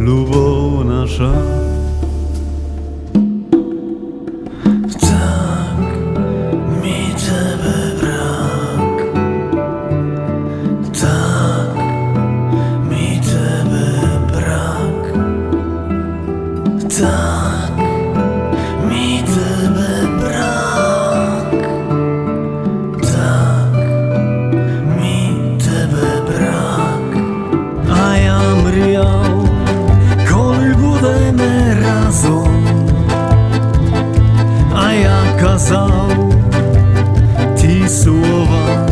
любов наша. Tak mi Ciebie brak, tak mi Ciebie brak, tak mi Ciebie brak, tak mi Ciebie brak. A ja mrjał, коли будемо разом, а я казав ті слова,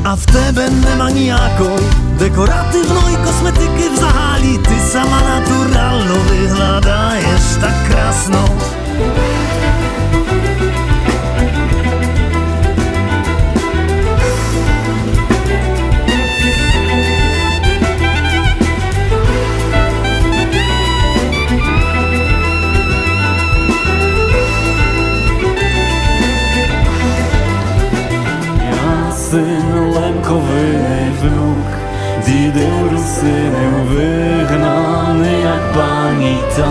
а в тебе нема ніякої декоративної косметики взагалі. Ти сама натурально виглядаєш так красно. Син Лемковий внук, дідив русинив, вигнаний, як пані та